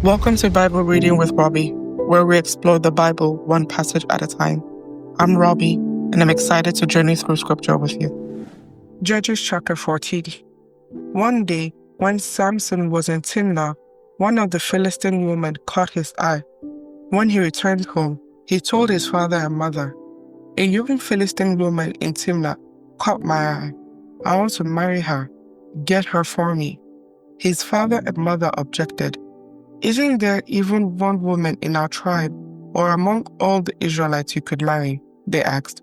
Welcome to Bible Reading with Robbie, where we explore the Bible one passage at a time. I'm Robbie, and I'm excited to journey through scripture with you. Judges chapter 14. One day, when Samson was in Timnah, one of the Philistine women caught his eye. When he returned home, he told his father and mother, "A young Philistine woman in Timnah caught my eye. I want to marry her. Get her for me." His father and mother objected. "Isn't there even one woman in our tribe or among all the Israelites you could marry?" they asked.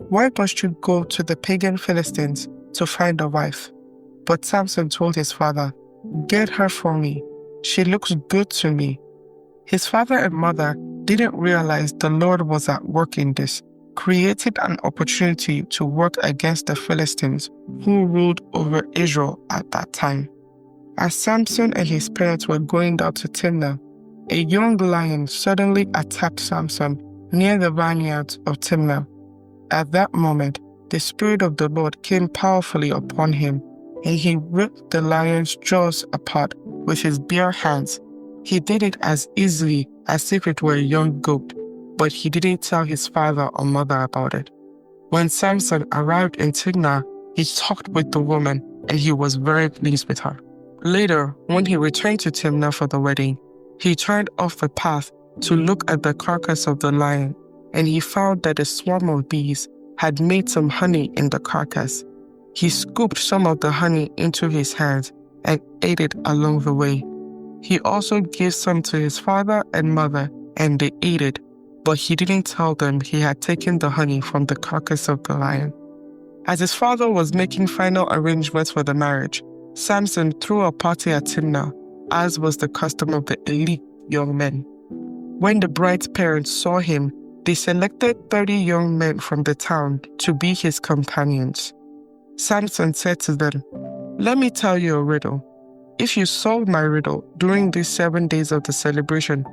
"Why must you go to the pagan Philistines to find a wife?" But Samson told his father, "Get her for me. She looks good to me." His father and mother didn't realize the Lord was at work in this, creating an opportunity to work against the Philistines who ruled over Israel at that time. As Samson and his parents were going down to Timnah, a young lion suddenly attacked Samson near the vineyards of Timnah. At that moment, the Spirit of the Lord came powerfully upon him, and he ripped the lion's jaws apart with his bare hands. He did it as easily as if it were a young goat, but he didn't tell his father or mother about it. When Samson arrived in Timnah, he talked with the woman, and he was very pleased with her. Later, when he returned to Timnah for the wedding, he turned off the path to look at the carcass of the lion, and he found that a swarm of bees had made some honey in the carcass. He scooped some of the honey into his hands and ate it along the way. He also gave some to his father and mother, and they ate it, but he didn't tell them he had taken the honey from the carcass of the lion. As his father was making final arrangements for the marriage, Samson threw a party at Timnah, as was the custom of the elite young men. When the bride's parents saw him, they selected 30 young men from the town to be his companions. Samson said to them, "Let me tell you a riddle. If you solve my riddle during these 7 days of the celebration,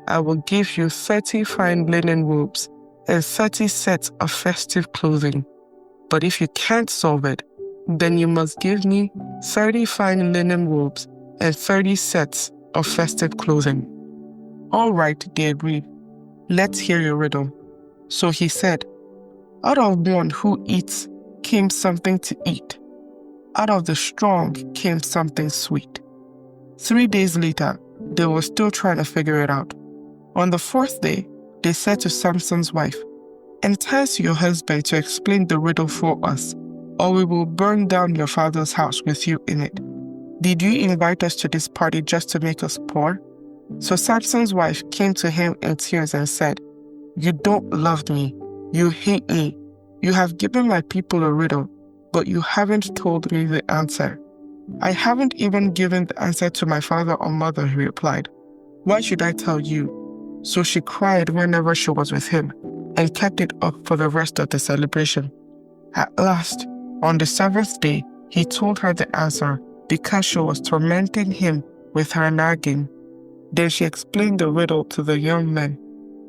I will give you 30 fine linen robes and 30 sets of festive clothing. But if you can't solve it, then you must give me 30 fine linen robes and 30 sets of festive clothing." "All right," they agreed. "Let's hear your riddle." So he said, "Out of one who eats came something to eat. Out of the strong came something sweet." 3 days later, they were still trying to figure it out. On the 4th day, they said to Samson's wife, "Entice your husband to explain the riddle for us, or we will burn down your father's house with you in it. Did you invite us to this party just to make us poor?" So Samson's wife came to him in tears and said, "You don't love me. You hate me. You have given my people a riddle, but you haven't told me the answer." "I haven't even given the answer to my father or mother," he replied. "Why should I tell you?" So she cried whenever she was with him and kept it up for the rest of the celebration. At last, on the 7th day, he told her the answer because she was tormenting him with her nagging. Then she explained the riddle to the young men.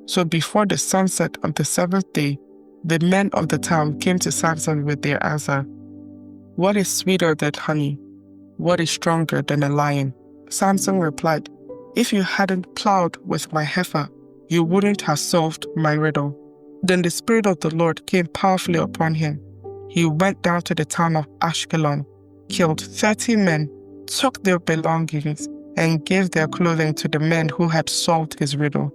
So before the sunset of the 7th day, the men of the town came to Samson with their answer. "What is sweeter than honey? What is stronger than a lion?" Samson replied, "If you hadn't plowed with my heifer, you wouldn't have solved my riddle." Then the Spirit of the Lord came powerfully upon him. He went down to the town of Ashkelon, killed 30 men, took their belongings, and gave their clothing to the men who had solved his riddle.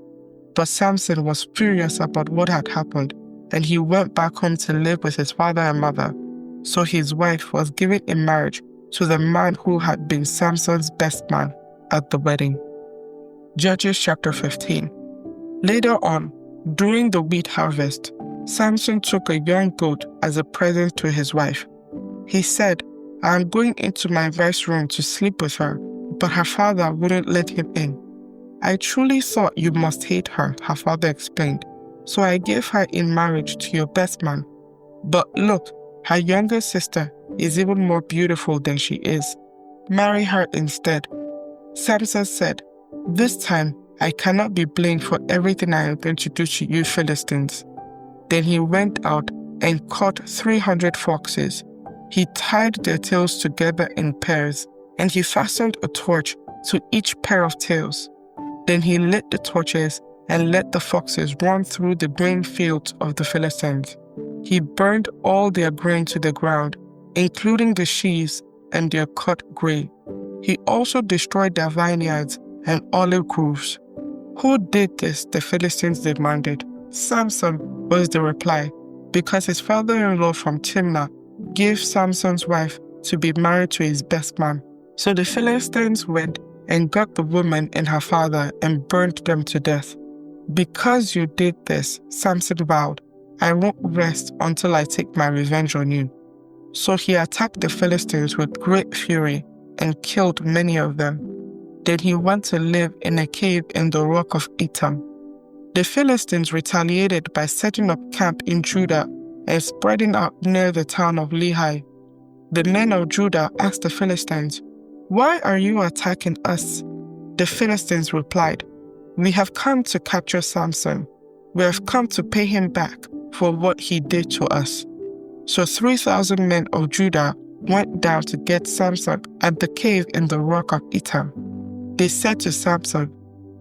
But Samson was furious about what had happened, and he went back home to live with his father and mother. So his wife was given in marriage to the man who had been Samson's best man at the wedding. Judges chapter 15. Later on, during the wheat harvest, Samson took a young goat as a present to his wife. He said, "I am going into my wife's room to sleep with her," but her father wouldn't let him in. "I truly thought you must hate her," her father explained, "so I gave her in marriage to your best man. But look, her younger sister is even more beautiful than she is. Marry her instead." Samson said, "This time I cannot be blamed for everything I am going to do to you Philistines." Then he went out and caught 300 foxes. He tied their tails together in pairs, and he fastened a torch to each pair of tails. Then he lit the torches and let the foxes run through the grain fields of the Philistines. He burned all their grain to the ground, including the sheaves and their cut grain. He also destroyed their vineyards and olive groves. Who did this? The Philistines demanded. Samson, was the reply, because his father-in-law from Timnah gave Samson's wife to be married to his best man. So the Philistines went and got the woman and her father and burned them to death. Because you did this, Samson vowed, I won't rest until I take my revenge on you. So he attacked the Philistines with great fury and killed many of them. Then he went to live in a cave in the rock of Etam. The Philistines retaliated by setting up camp in Judah and spreading out near the town of Lehi. The men of Judah asked the Philistines, Why are you attacking us? The Philistines replied, We have come to capture Samson. We have come to pay him back for what he did to us. So 3,000 men of Judah went down to get Samson at the cave in the rock of Etam. They said to Samson,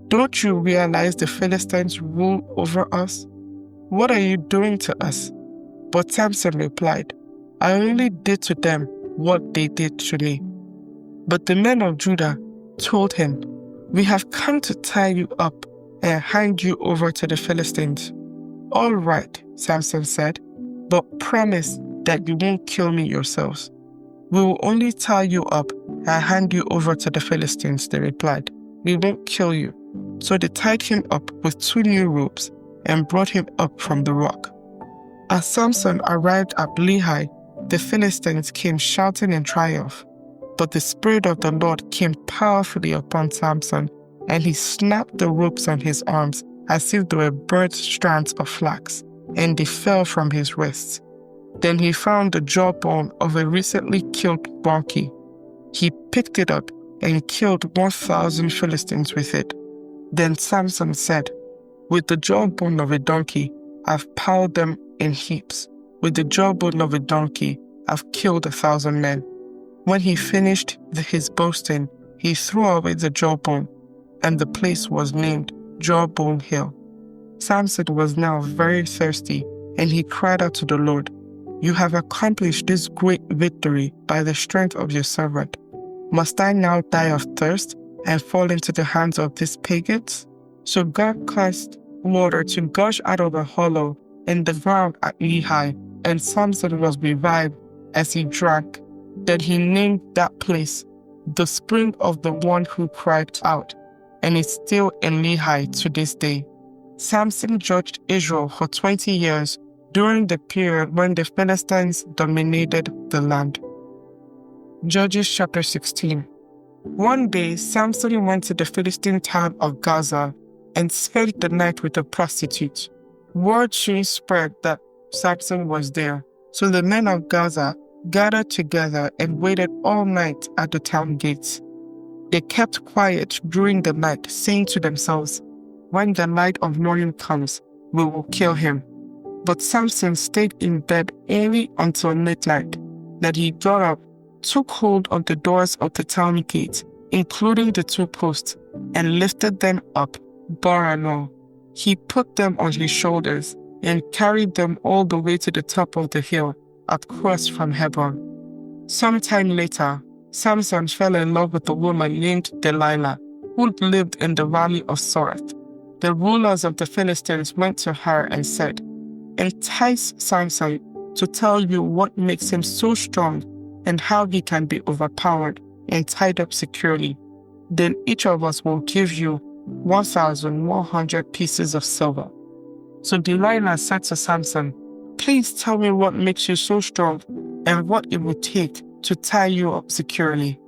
Don't you realize the Philistines rule over us? What are you doing to us? But Samson replied, I only did to them what they did to me. But the men of Judah told him, We have come to tie you up and hand you over to the Philistines. All right, Samson said, but promise that you won't kill me yourselves. We will only tie you up and hand you over to the Philistines, they replied. We won't kill you. So they tied him up with 2 new ropes and brought him up from the rock. As Samson arrived at Lehi, the Philistines came shouting in triumph. But the Spirit of the Lord came powerfully upon Samson, and he snapped the ropes on his arms as if they were burnt strands of flax, and they fell from his wrists. Then he found the jawbone of a recently killed donkey. He picked it up and killed 1,000 Philistines with it. Then Samson said, With the jawbone of a donkey, I've piled them in heaps. With the jawbone of a donkey, I've killed 1,000 men. When he finished his boasting, he threw away the jawbone, and the place was named Jawbone Hill. Samson was now very thirsty, and he cried out to the Lord, You have accomplished this great victory by the strength of your servant. Must I now die of thirst and fall into the hands of these pagans? So God caused water to gush out of a hollow in the ground at Lehi, and Samson was revived as he drank. Then he named that place the spring of the one who cried out, and it's still in Lehi to this day. Samson judged Israel for 20 years during the period when the Philistines dominated the land. Judges chapter 16. One day, Samson went to the Philistine town of Gaza and spent the night with a prostitute. Word soon spread that Samson was there, so the men of Gaza gathered together and waited all night at the town gates. They kept quiet during the night, saying to themselves, When the light of morning comes, we will kill him. But Samson stayed in bed early until midnight. Then he got up, took hold of the doors of the town gate, including the 2 posts, and lifted them up, bar and all. He put them on his shoulders and carried them all the way to the top of the hill across from Hebron. Sometime later, Samson fell in love with a woman named Delilah, who lived in the valley of Soreth. The rulers of the Philistines went to her and said, Entice Samson to tell you what makes him so strong and how he can be overpowered and tied up securely. Then each of us will give you 1,100 pieces of silver. So Delilah said to Samson, Please tell me what makes you so strong and what it would take to tie you up securely.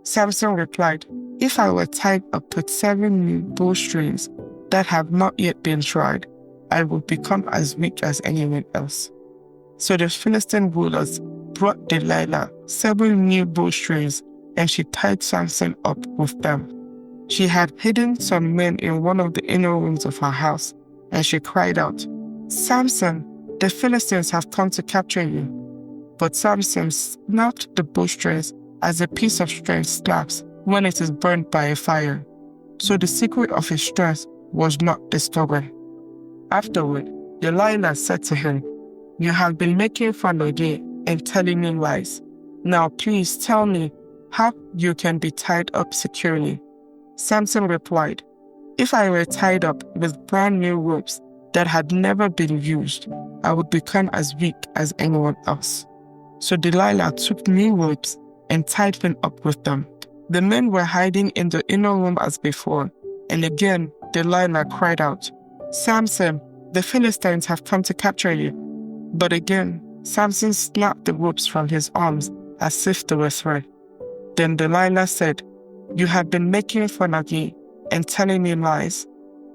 Samson replied, If I were tied up with 7 new bowstrings that have not yet been tried, I would become as weak as anyone else. So the Philistine rulers brought Delilah 7 new bowstrings, and she tied Samson up with them. She had hidden some men in one of the inner rooms of her house, and she cried out, Samson, the Philistines have come to capture you. But Samson snapped the bowstrings as a piece of string snaps when it is burned by a fire. So the secret of his strength was not discovered. Afterward, Delilah said to him, "You have been making fun of me and telling me lies. Now please tell me how you can be tied up securely." Samson replied, "If I were tied up with brand new ropes that had never been used, I would become as weak as anyone else." So Delilah took new ropes and tied him up with them. The men were hiding in the inner room as before, and again Delilah cried out, "Samson, the Philistines have come to capture you." But again, Samson snapped the ropes from his arms as if they were thread. Then Delilah said, "You have been making fun of me and telling me lies.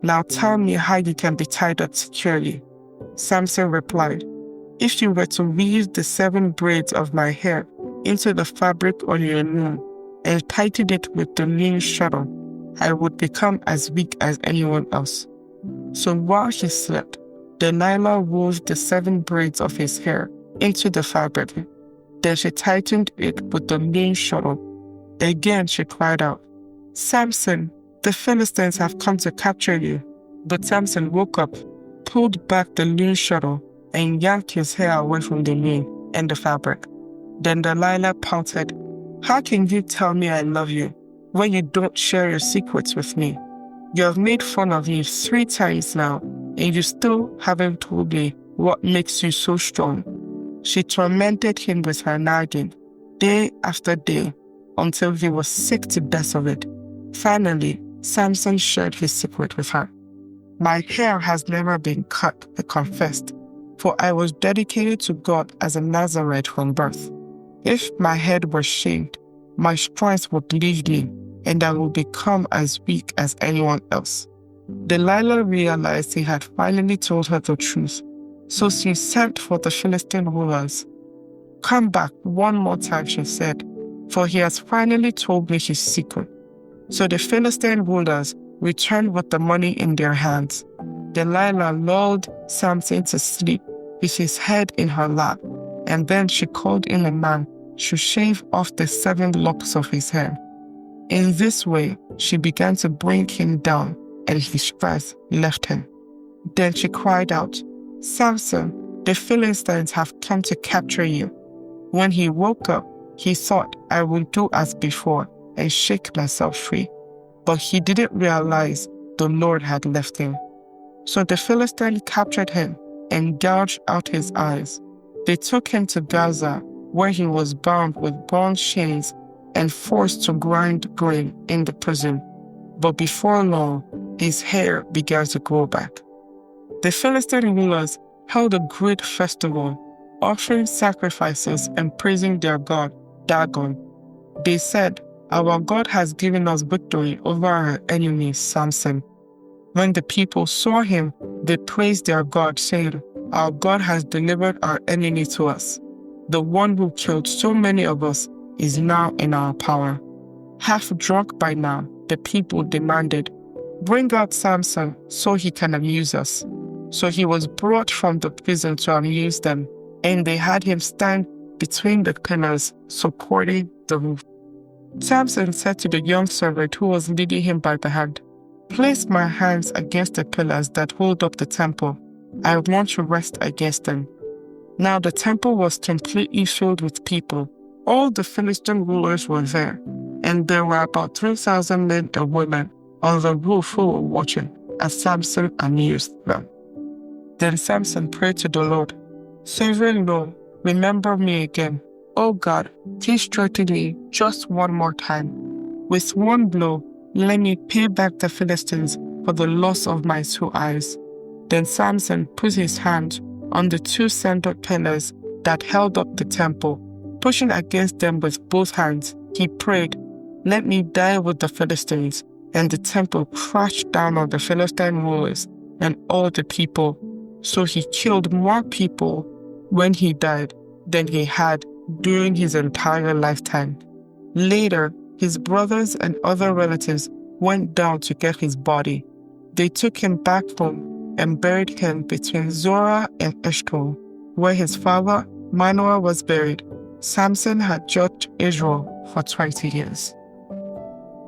Now tell me how you can be tied up securely." Samson replied, "If you were to weave the 7 braids of my hair into the fabric on your loom and tighten it with the loom shuttle, I would become as weak as anyone else." So while he slept, Delilah wove the 7 braids of his hair into the fabric. Then she tightened it with the loom shuttle. Again she cried out, "Samson, the Philistines have come to capture you." But Samson woke up, pulled back the loom shuttle, and yanked his hair away from the loom and the fabric. Then Delilah pouted, "How can you tell me I love you when you don't share your secrets with me? You have made fun of me 3 times now, and you still haven't told me what makes you so strong." She tormented him with her nagging, day after day, until he was sick to death of it. Finally, Samson shared his secret with her. "My hair has never been cut," he confessed, "for I was dedicated to God as a Nazarite from birth. If my head were shaved, my strength would leave me, and I would become as weak as anyone else." Delilah realized he had finally told her the truth, so she sent for the Philistine rulers. "Come back one more time," she said, "for he has finally told me his secret." So the Philistine rulers returned with the money in their hands. Delilah lulled Samson to sleep with his head in her lap, and then she called in a man to shave off the 7 locks of his hair. In this way, she began to bring him down, and his strength left him. Then she cried out, "Samson, the Philistines have come to capture you." When he woke up, he thought, "I will do as before and shake myself free." But he didn't realize the Lord had left him. So the Philistines captured him and gouged out his eyes. They took him to Gaza, where he was bound with bronze chains and forced to grind grain in the prison. But before long, his hair began to grow back. The Philistine rulers held a great festival, offering sacrifices and praising their god, Dagon. They said, "Our God has given us victory over our enemy, Samson." When the people saw him, they praised their God, saying, "Our God has delivered our enemy to us. The one who killed so many of us is now in our power." Half drunk by now, the people demanded, "Bring out Samson so he can amuse us." So he was brought from the prison to amuse them, and they had him stand between the pillars supporting the roof. Samson said to the young servant who was leading him by the hand, "Place my hands against the pillars that hold up the temple. I want to rest against them." Now the temple was completely filled with people. All the Philistine rulers were there, and there were about 3,000 men and women on the roof who were watching as Samson amused them. Then Samson prayed to the Lord, "Sovereign Lord, remember me again. Oh God, please strengthen me just one more time. With one blow, let me pay back the Philistines for the loss of my 2 eyes." Then Samson put his hand on the 2 center pillars that held up the temple. Pushing against them with both hands, he prayed, "Let me die with the Philistines." And the temple crashed down on the Philistine rulers and all the people. So he killed more people when he died than he had during his entire lifetime. Later, his brothers and other relatives went down to get his body. They took him back home and buried him between Zorah and Eshcol, where his father Manoah was buried. Samson had judged Israel for 20 years.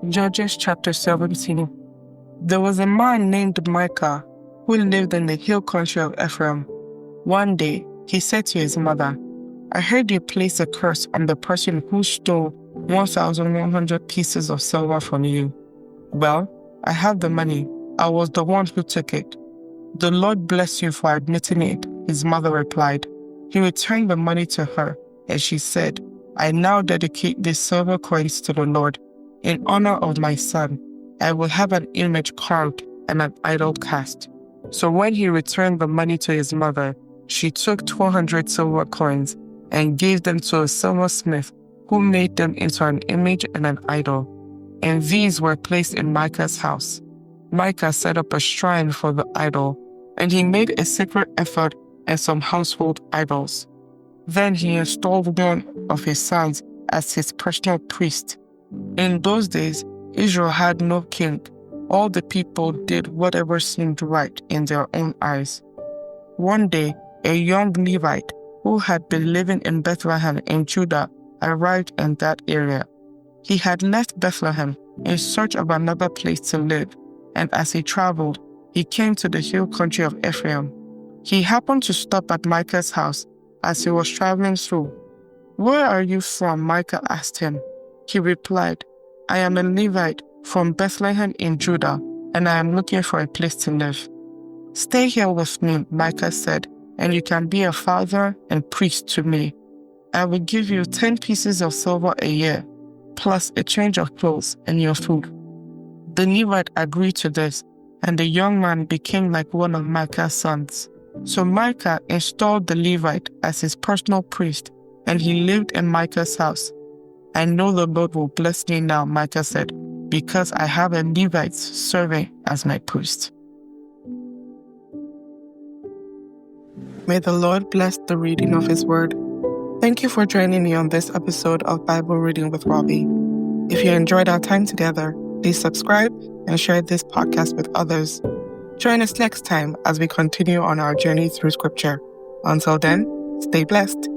Judges chapter 17. There was a man named Micah who lived in the hill country of Ephraim. One day, he said to his mother, "I heard you place a curse on the person who stole 1,100 pieces of silver from you." "Well, I have the money. I was the one who took it." "The Lord bless you for admitting it," his mother replied. He returned the money to her, and she said, "I now dedicate these silver coins to the Lord. In honor of my son, I will have an image carved and an idol cast." So when he returned the money to his mother, she took 200 silver coins and gave them to a silversmith who made them into an image and an idol. And these were placed in Micah's house. Micah set up a shrine for the idol, and he made a sacred ephod and some household idols. Then he installed one of his sons as his personal priest. In those days, Israel had no king. All the people did whatever seemed right in their own eyes. One day, a young Levite who had been living in Bethlehem in Judah arrived in that area. He had left Bethlehem in search of another place to live, and as he traveled, he came to the hill country of Ephraim. He happened to stop at Micah's house as he was traveling through. "Where are you from?" Micah asked him. He replied, "I am a Levite from Bethlehem in Judah, and I am looking for a place to live." "Stay here with me," Micah said, "and you can be a father and priest to me. I will give you 10 pieces of silver a year, plus a change of clothes and your food." The Levite agreed to this, and the young man became like one of Micah's sons. So Micah installed the Levite as his personal priest, and he lived in Micah's house. "I know the Lord will bless me now," Micah said, "because I have a Levite serving as my priest." May the Lord bless the reading of His Word. Thank you for joining me on this episode of Bible Reading with Robbie. If you enjoyed our time together, please subscribe and share this podcast with others. Join us next time as we continue on our journey through Scripture. Until then, stay blessed.